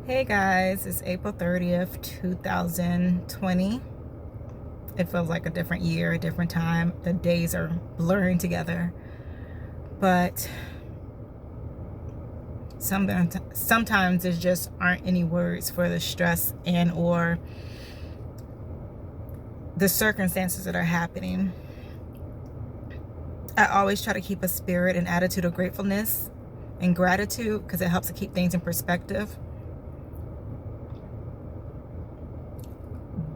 Hey guys, it's April 30th, 2020. It feels like a different year, a different time. The days are blurring together. But sometimes there just aren't any words for the stress and or the circumstances that are happening. I always try to keep a spirit and attitude of gratefulness and gratitude because it helps to keep things in perspective.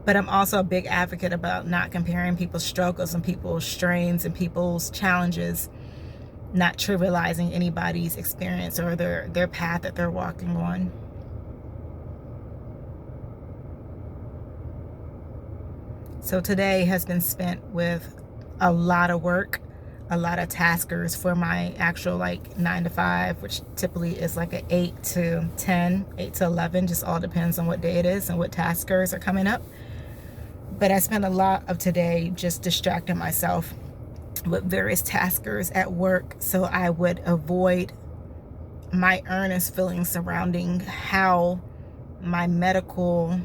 But I'm also a big advocate about not comparing people's struggles and people's strains and people's challenges, not trivializing anybody's experience or their path that they're walking on. So today has been spent with a lot of work, a lot of taskers for my actual 9 to 5, which typically is like an 8 to 10, 8 to 11, just all depends on what day it is and what taskers are coming up. But I spent a lot of today just distracting myself with various taskers at work so I would avoid my earnest feelings surrounding how my medical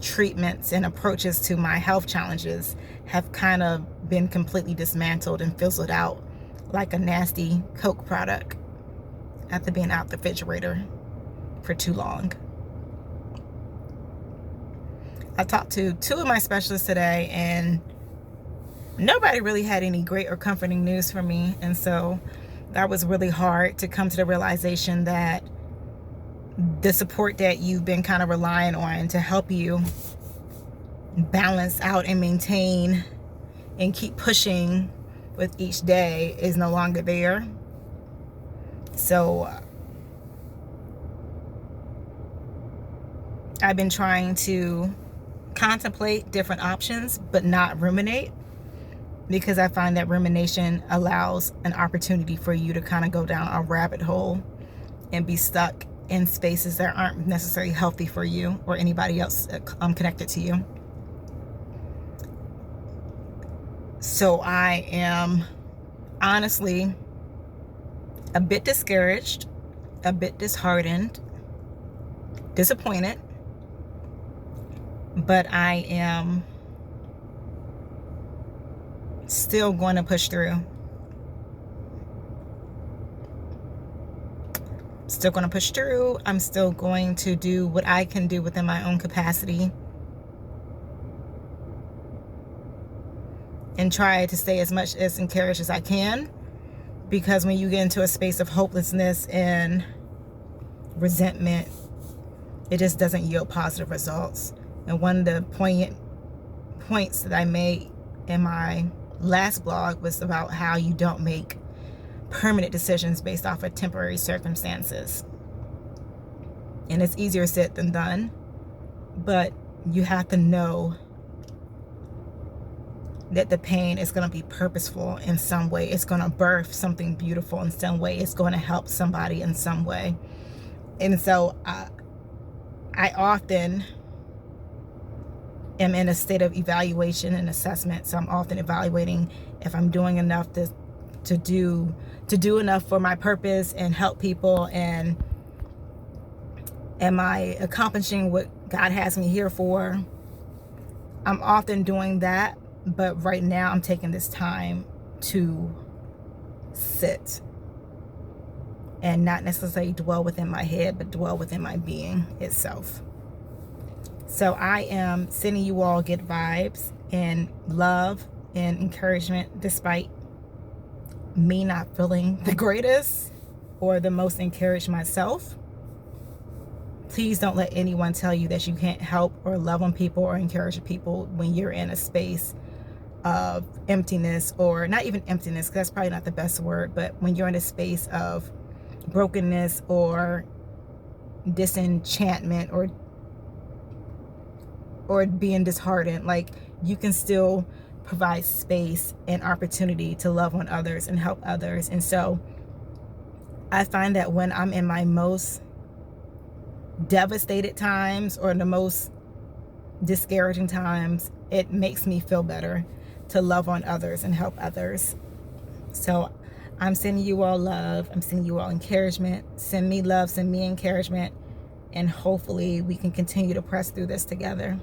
treatments and approaches to my health challenges have kind of been completely dismantled and fizzled out like a nasty Coke product after being out the refrigerator for too long. I talked to 2 of my specialists today and nobody really had any great or comforting news for me. And so that was really hard to come to the realization that the support that you've been kind of relying on to help you balance out and maintain and keep pushing with each day is no longer there. So I've been trying to contemplate different options but not ruminate, because I find that rumination allows an opportunity for you to kind of go down a rabbit hole and be stuck in spaces that aren't necessarily healthy for you or anybody else connected to you. So I am honestly a bit discouraged, a bit disheartened, disappointed, but I am still going to push through. Still going to push through. I'm still going to do what I can do within my own capacity and try to stay as much as encouraged as I can, because when you get into a space of hopelessness and resentment, it just doesn't yield positive results. And one of the poignant points that I made in my last blog was about how you don't make permanent decisions based off of temporary circumstances. And it's easier said than done, but you have to know that the pain is going to be purposeful in some way. It's going to birth something beautiful in some way. It's going to help somebody in some way. And so I often am in a state of evaluation and assessment. So I'm often evaluating if I'm doing enough to do enough for my purpose and help people, and am I accomplishing what God has me here for. I'm often doing that, but right now I'm taking this time to sit and not necessarily dwell within my head, but dwell within my being itself. So I am sending you all good vibes and love and encouragement, despite me not feeling the greatest or the most encouraged myself. Please don't let anyone tell you that you can't help or love on people or encourage people when you're in a space of emptiness, or not even emptiness, because that's probably not the best word, but when you're in a space of brokenness or disenchantment or being disheartened. Like, you can still provide space and opportunity to love on others and help others. And so I find that when I'm in my most devastated times or the most discouraging times, it makes me feel better to love on others and help others. So I'm sending you all love. I'm sending you all encouragement. Send me love, send me encouragement. and hopefully we can continue to press through this together.